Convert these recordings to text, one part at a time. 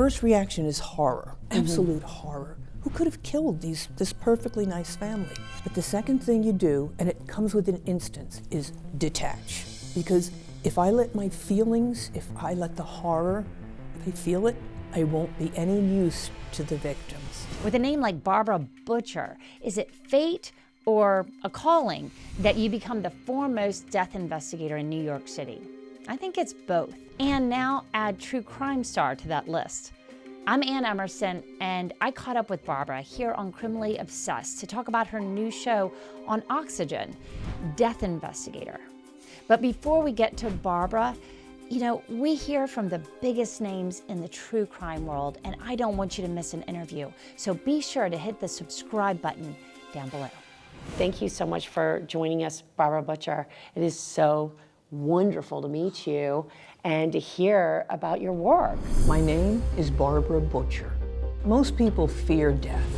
first reaction is horror, absolute horror. Who could have killed this perfectly nice family? But the second thing you do, and it comes with an instance, is detach. Because if I let my feelings, if I let the horror, if I feel it, I won't be any use to the victims. With a name like Barbara Butcher, is it fate or a calling that you become the foremost death investigator in New York City? I think it's both. And now add true crime star to that list. I'm Anne Emerson, and I caught up with Barbara here on Criminally Obsessed to talk about her new show on Oxygen, Death Investigator. But before we get to Barbara, we hear from the biggest names in the true crime world, and I don't want you to miss an interview. So be sure to hit the subscribe button down below. Thank you so much for joining us, Barbara Butcher. It is so wonderful to meet you and to hear about your work. My name is Barbara Butcher. Most people fear death,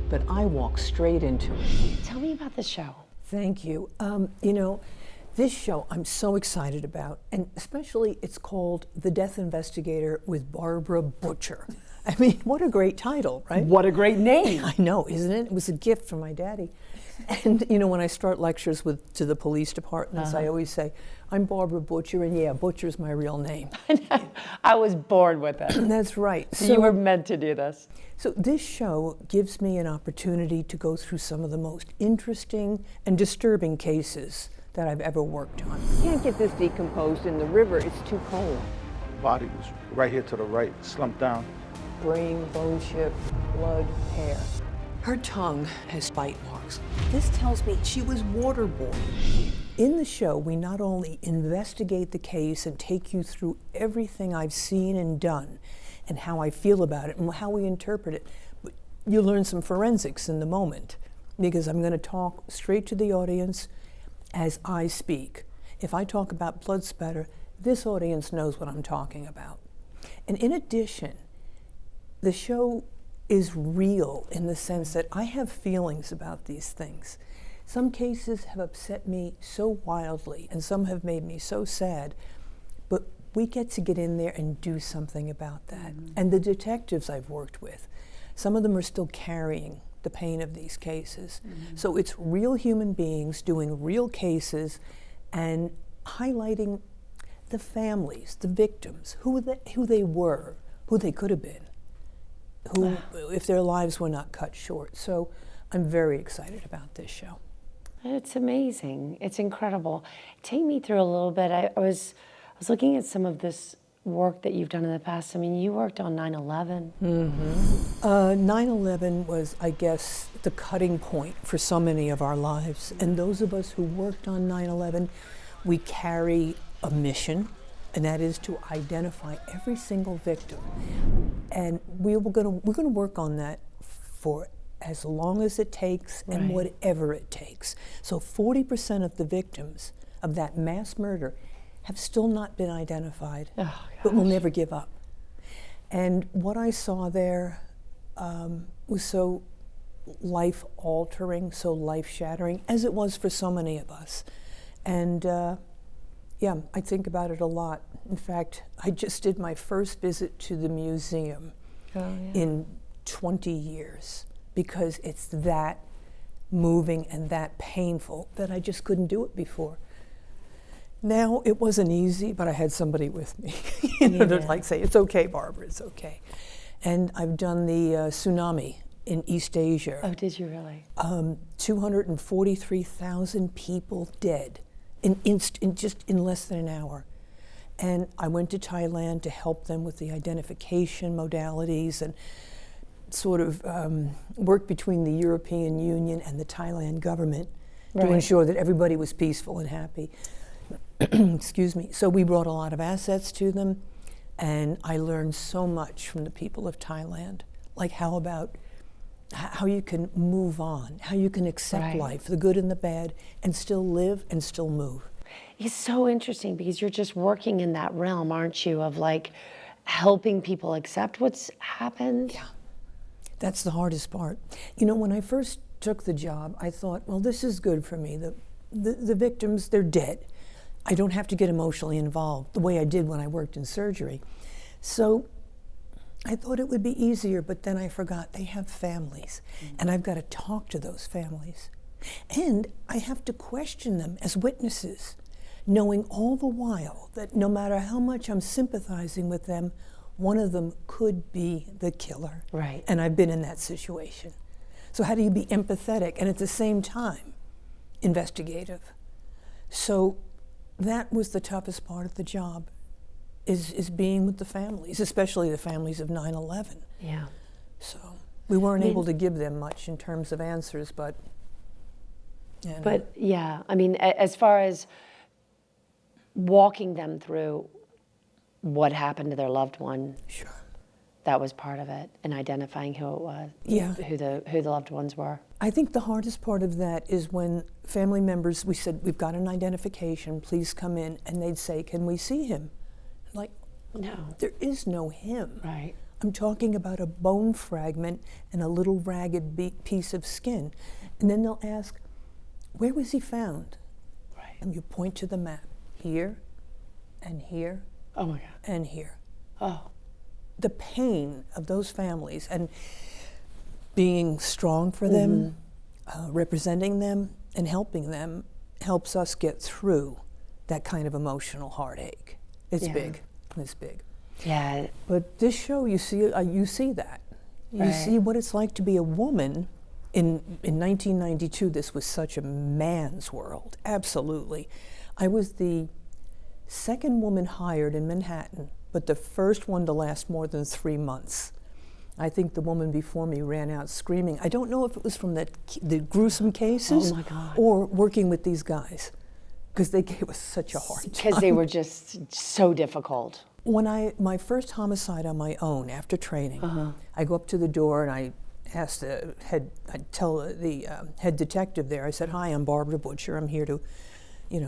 but I walk straight into it. Tell me about the show. Thank you. This show I'm so excited about, and especially it's called The Death Investigator with Barbara Butcher. I mean, what a great title, right? What a great name. I know, isn't it? It was a gift from my daddy. And when I start lectures to the police departments, I always say, I'm Barbara Butcher, and yeah, Butcher's my real name. I was born with it. That's right. So you were meant to do this. So this show gives me an opportunity to go through some of the most interesting and disturbing cases that I've ever worked on. Can't get this decomposed in the river, it's too cold. Body was right here to the right, slumped down. Brain, bone chip, blood, hair. Her tongue has bite marks. This tells me she was waterborne. In the show, we not only investigate the case and take you through everything I've seen and done and how I feel about it and how we interpret it, but you learn some forensics in the moment, because I'm going to talk straight to the audience as I speak. If I talk about blood spatter, this audience knows what I'm talking about. And in addition, the show is real in the sense that I have feelings about these things. Some cases have upset me so wildly, and some have made me so sad, but we get to get in there and do something about that. And the detectives I've worked with, some of them are still carrying the pain of these cases. So it's real human beings doing real cases and highlighting the families, the victims, who they were, who they could have been, who, if their lives were not cut short. So I'm very excited about this show. It's amazing. It's incredible. Take me through a little bit. I was looking at some of this work that you've done in the past. I mean, you worked on 9/11. 9/11 was, I guess, the cutting point for so many of our lives. And those of us who worked on 9/11, we carry a mission, and that is to identify every single victim. And we're going to work on that for as long as it takes and whatever it takes. So 40% of the victims of that mass murder have still not been identified, but will never give up. And what I saw there was so life-altering, so life-shattering, as it was for so many of us. And yeah, I think about it a lot. In fact, I just did my first visit to the museum in 20 years, because it's that moving and that painful that I just couldn't do it before. Now, it wasn't easy, but I had somebody with me, to like say, it's okay, Barbara, it's okay. And I've done the tsunami in East Asia. Oh, did you really? 243,000 people dead in less than an hour. And I went to Thailand to help them with the identification modalities and sort of work between the European Union and the Thailand government to ensure that everybody was peaceful and happy. Excuse me. So we brought a lot of assets to them, and I learned so much from the people of Thailand, like how you can move on, how you can accept life, the good and the bad, and still live and still move. It's so interesting because you're just working in that realm, aren't you, of like helping people accept what's happened? Yeah, that's the hardest part. When I first took the job, I thought, well, this is good for me. The victims, they're dead. I don't have to get emotionally involved the way I did when I worked in surgery. So I thought it would be easier, but then I forgot they have families, and I've got to talk to those families. And I have to question them as witnesses, knowing all the while that no matter how much I'm sympathizing with them, one of them could be the killer. Right. And I've been in that situation. So how do you be empathetic and at the same time investigative? So that was the toughest part of the job, is being with the families, especially the families of 9/11. Yeah. So we weren't able to give them much in terms of answers, but you know. But yeah, I mean, as far as walking them through what happened to their loved one, Sure. that was part of it, and identifying who it was, Yeah. who the loved ones were. I think the hardest part of that is when family members, we said, we've got an identification, please come in, and they'd say, can we see him? Like, No. there is no him. Right. I'm talking about a bone fragment and a little ragged piece of skin. And then they'll ask, where was he found? Right. And you point to the map, here, and here, Oh my God. and here. Oh. The pain of those families and being strong for them, representing them, and helping them helps us get through that kind of emotional heartache. It's Yeah. big. It's big. Yeah. But this show, you see that. You Right. see what it's like to be a woman. In 1992, this was such a man's world. Absolutely. I was the second woman hired in Manhattan, but the first one to last more than 3 months. I think the woman before me ran out screaming. I don't know if it was from the gruesome cases Oh my God. or working with these guys, because they gave us such a hard time. Because they were just so difficult. When my first homicide on my own after training, I go up to the door and I asked I tell the head detective there. I said, "Hi, I'm Barbara Butcher. I'm here to,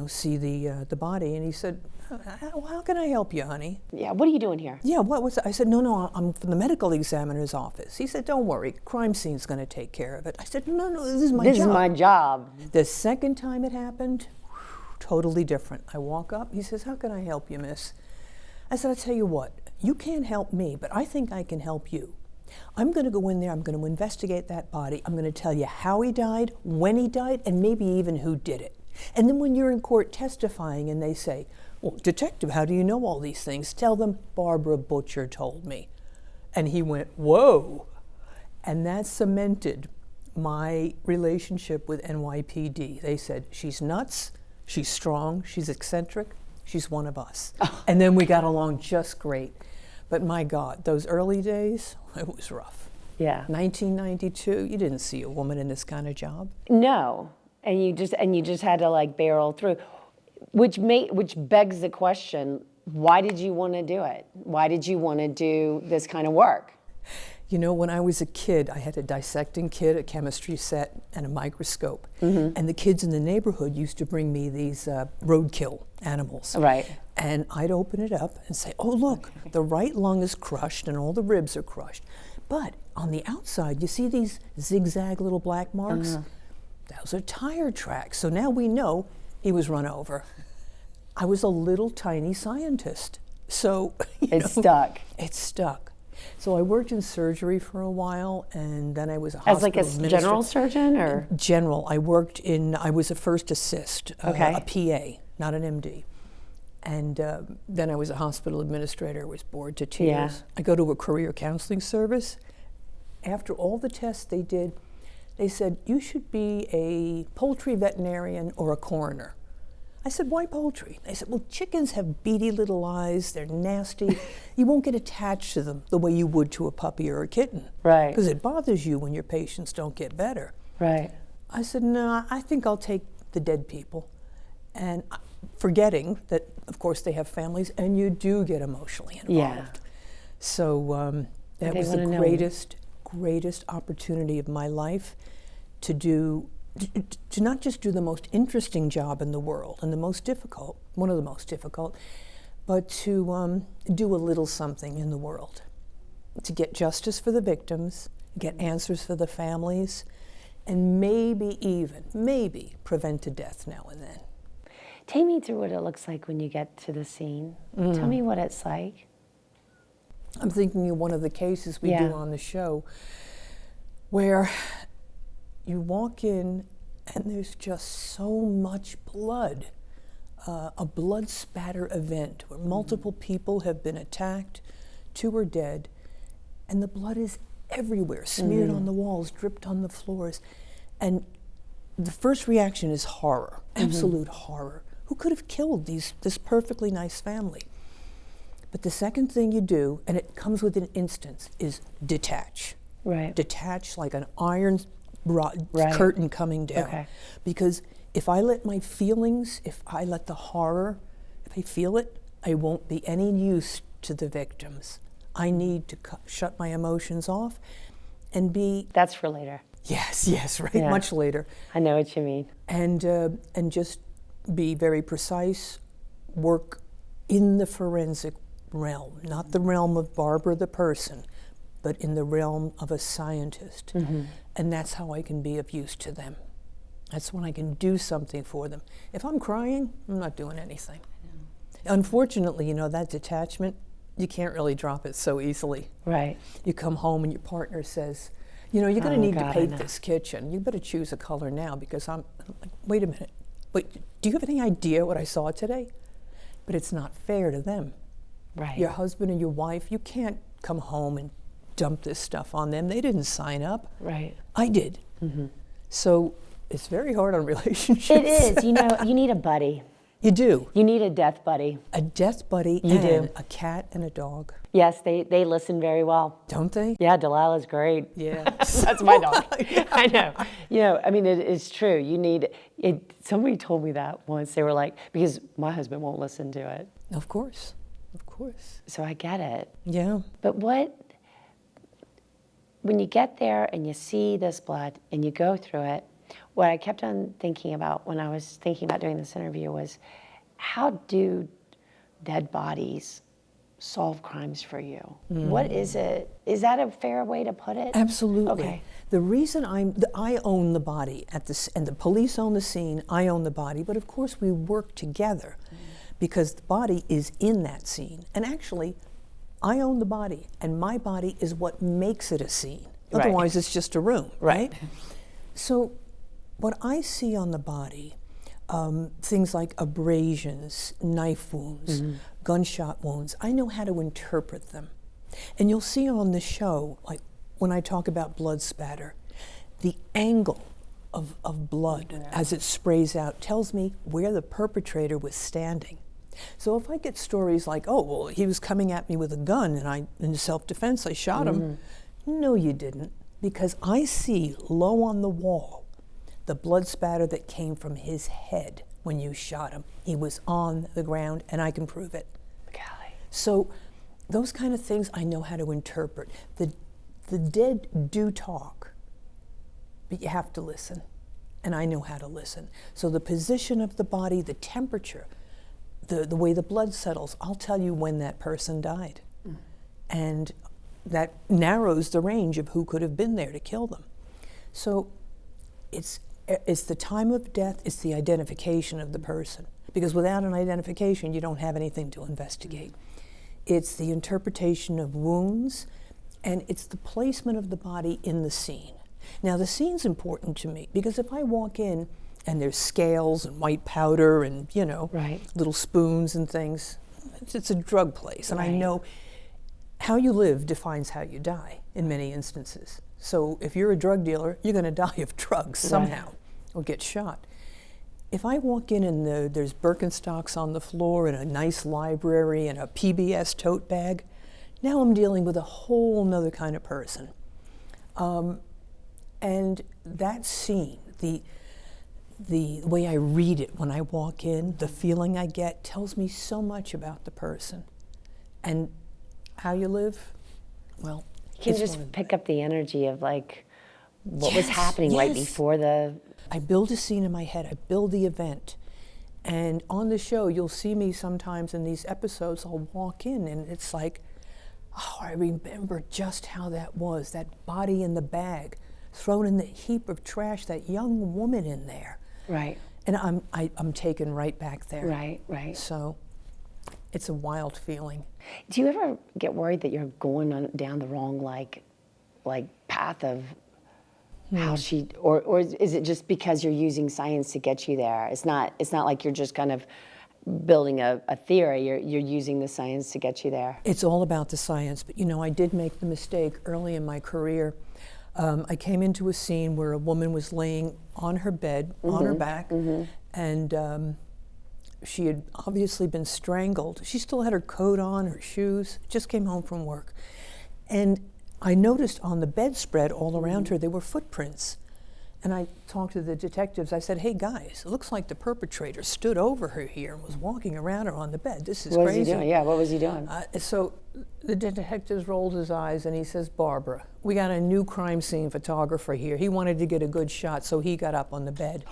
see the body." And he said, "How can I help you, honey?" Yeah. What are you doing here? Yeah, what's that? I said, No, I'm from the medical examiner's office. He said, "Don't worry, crime scene's going to take care of it." I said, No, this is my job. This is my job. The second time it happened, totally different. I walk up, he says, "How can I help you, miss?" I said, "I'll tell you what, you can't help me, but I think I can help you. I'm going to go in there, I'm going to investigate that body, I'm going to tell you how he died, when he died, and maybe even who did it. And then when you're in court testifying and they say, 'Well, detective, how do you know all these things?' Tell them, 'Barbara Butcher told me.'" And he went, "Whoa." And that cemented my relationship with NYPD. They said, "She's nuts, she's strong, she's eccentric, she's one of us." And then we got along just great. But my God, those early days, it was rough. Yeah. 1992, you didn't see a woman in this kind of job. No. And you just had to like barrel through, which begs the question, why did you want to do it? Why did you want to do this kind of work? When I was a kid, I had a dissecting kit, a chemistry set, and a microscope. And the kids in the neighborhood used to bring me these roadkill animals. Right. And I'd open it up and say, "Oh, look, the right lung is crushed and all the ribs are crushed. But on the outside, you see these zigzag little black marks? Those are tire tracks. So now we know he was run over." I was a little tiny scientist. So It stuck. It stuck. So I worked in surgery for a while, and then I was a As like a hospital general administrator. surgeon, or? General. I was a first assist, Okay. a PA, not an MD. And then I was a hospital administrator, was bored to tears. Yeah. I go to a career counseling service. After all the tests they did, they said, "You should be a poultry veterinarian or a coroner." I said, "Why poultry?" They said, "Well, chickens have beady little eyes, they're nasty. You won't get attached to them the way you would to a puppy or a kitten. Right. Because it bothers you when your patients don't get better." Right. I said, "No, I think I'll take the dead people." And forgetting that, of course, they have families and you do get emotionally involved. Yeah. So that They was the wanna know. greatest opportunity of my life to not just do the most interesting job in the world and one of the most difficult, but to do a little something in the world, to get justice for the victims, get answers for the families, and maybe prevent a death now and then. Take me through what it looks like when you get to the scene. Tell me what it's like. I'm thinking of one of the cases we Yeah. do on the show where you walk in and there's just so much blood. A blood spatter event where multiple people have been attacked, 2 are dead, and the blood is everywhere, smeared on the walls, dripped on the floors. And the first reaction is horror, absolute horror. Who could have killed this perfectly nice family? But the second thing you do, and it comes with an instance, is detach. Right. Detach like an iron rod Right. curtain coming down. Okay. Because if I let my feelings, if I let the horror, if I feel it, I won't be any use to the victims. I need to shut my emotions off and be, That's for later. yes, right, Yeah. much later. I know what you mean. And just be very precise, work in the forensic realm, not the realm of Barbara the person, but in the realm of a scientist. And that's how I can be of use to them. That's when I can do something for them. If I'm crying, I'm not doing anything. Unfortunately, that detachment, you can't really drop it so easily. Right. You come home and your partner says, you're going to need God, to I paint know. this kitchen. You better choose a color now because I'm like, wait a minute. Wait, do you have any idea what I saw today? But it's not fair to them. Right. Your husband and your wife, you can't come home and dump this stuff on them. They didn't sign up. Right. I did. So it's very hard on relationships. It is. You need a buddy. You do. You need a death buddy. A death buddy You and do. a cat and a dog. Yes, they listen very well. Don't they? Yeah, Delilah's great. Yeah. That's my dog. I know. I mean, it is true. You need it. Somebody told me that once. They were like, because my husband won't listen to it. Of course. Of course. So I get it. Yeah. But when you get there and you see this blood and you go through it, what I kept on thinking about when I was thinking about doing this interview was, how do dead bodies solve crimes for you? What is it? Is that a fair way to put it? Absolutely. Okay. The reason I own the body and the police own the scene, I own the body, but of course we work together because the body is in that scene. And actually, I own the body and my body is what makes it a scene. Right. Otherwise it's just a room, Right. So what I see on the body, things like abrasions, knife wounds, gunshot wounds, I know how to interpret them. And you'll see on the show, like when I talk about blood spatter, the angle of blood as it sprays out tells me where the perpetrator was standing. So if I get stories like, oh, well, he was coming at me with a gun and in self-defense, I shot him. No, you didn't, because I see low on the wall the blood spatter that came from his head when you shot him. He was on the ground, and I can prove it. Golly. So those kind of things I know how to interpret. The dead do talk, but you have to listen, and I know how to listen. So the position of the body, the temperature, the way the blood settles, I'll tell you when that person died. And that narrows the range of who could have been there to kill them. So it's the time of death, it's the identification of the person. Because without an identification, you don't have anything to investigate. It's the interpretation of wounds, and it's the placement of the body in the scene. Now, the scene's important to me, because if I walk in and there's scales and white powder and, Right. little spoons and things, it's a drug place. And I Right. know how you live defines how you die in many instances. So if you're a drug dealer, you're going to die of drugs somehow or get shot. If I walk in and there's Birkenstocks on the floor and a nice library and a PBS tote bag, now I'm dealing with a whole nother kind of person. And that scene, the way I read it when I walk in, the feeling I get tells me so much about the person. And how you live, well, You can it's just one of the- pick up the energy of like what was Yes, happening right yes. before the. I build a scene in my head, I build the event. And on the show, you'll see me sometimes in these episodes, I'll walk in and it's like, oh, I remember just how that was, that body in the bag, thrown in the heap of trash, that young woman in there. Right. And I'm taken right back there. Right. So It's a wild feeling. Do you ever get worried that you're going down the wrong like path of how she, or is it just because you're using science to get you there? It's not like you're just kind of building a theory. You're using the science to get you there. It's all about the science, but you know, I did make the mistake early in my career. I came into a scene where a woman was laying on her bed, on her back, and she had obviously been strangled. She still had her coat on, her shoes, just came home from work. And I noticed on the bedspread all around her, there were footprints. And I talked to the detectives. I said, hey guys, it looks like the perpetrator stood over her here and was walking around her on the bed. This is crazy. What was he doing? Yeah, what was he doing? So the detective rolled his eyes and he says, Barbara, we got a new crime scene photographer here. He wanted to get a good shot, so he got up on the bed.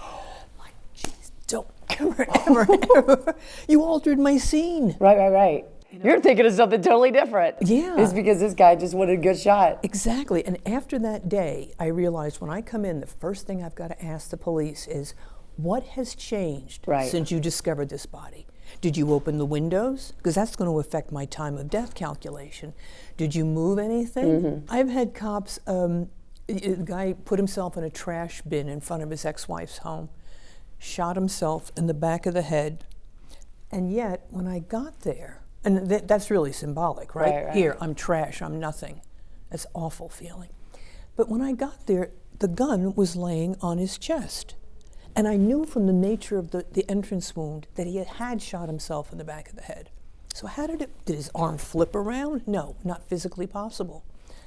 Like, jeez, don't ever. You altered my scene. Right. You're thinking of something totally different. Yeah. It's because this guy just wanted a good shot. Exactly. And after that day, I realized when I come in, the first thing I've got to ask the police is, what has changed since you discovered this body? Did you open the windows? Because that's going to affect my time of death calculation. Did you move anything? I've had cops, a guy put himself in a trash bin in front of his ex-wife's home, shot himself in the back of the head, and yet when I got there, and that's really symbolic, right? Here, I'm trash, I'm nothing. That's an awful feeling. But when I got there, the gun was laying on his chest. And I knew from the nature of the entrance wound that he had shot himself in the back of the head. So how did his arm flip around? No, not physically possible.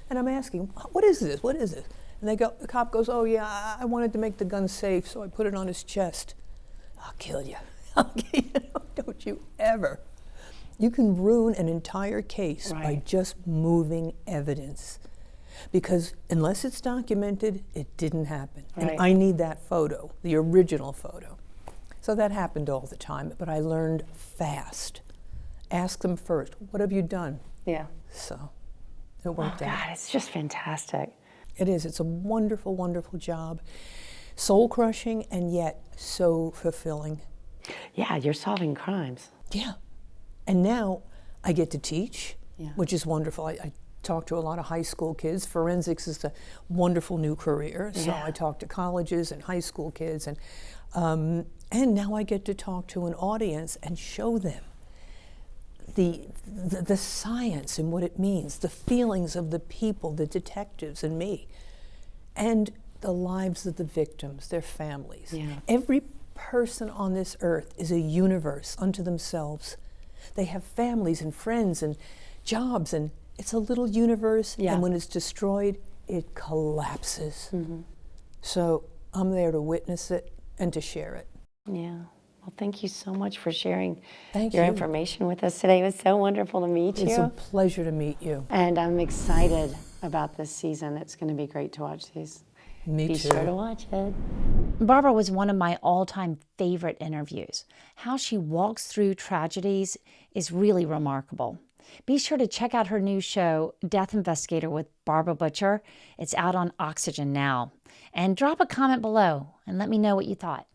And I'm asking, what is this? What is this? And the cop goes, oh yeah, I wanted to make the gun safe, so I put it on his chest. I'll kill you. Don't you ever. You can ruin an entire case by just moving evidence. Because unless it's documented, it didn't happen. And I need that photo, the original photo. So that happened all the time, but I learned fast. Ask them first, what have you done? Yeah. So it worked out. God, it's just fantastic. It is. It's a wonderful, wonderful job. Soul-crushing and yet so fulfilling. Yeah, you're solving crimes. Yeah. And now I get to teach, which is wonderful. I talk to a lot of high school kids. Forensics is a wonderful new career. So I talk to colleges and high school kids. And now I get to talk to an audience and show them the science and what it means, the feelings of the people, the detectives and me, and the lives of the victims, their families. Yeah. Every person on this earth is a universe unto themselves. They have families and friends and jobs, and it's a little universe, and when it's destroyed, it collapses. So I'm there to witness it and to share it. Yeah. Well, thank you so much for sharing Thank your you. information with us today. It was so wonderful to meet you. It's a pleasure to meet you. And I'm excited about this season. It's going to be great to watch these. Me Be too. sure to watch it. Barbara was one of my all-time favorite interviews. How she walks through tragedies is really remarkable. Be sure to check out her new show, Death Investigator with Barbara Butcher. It's out on Oxygen now. And drop a comment below and let me know what you thought.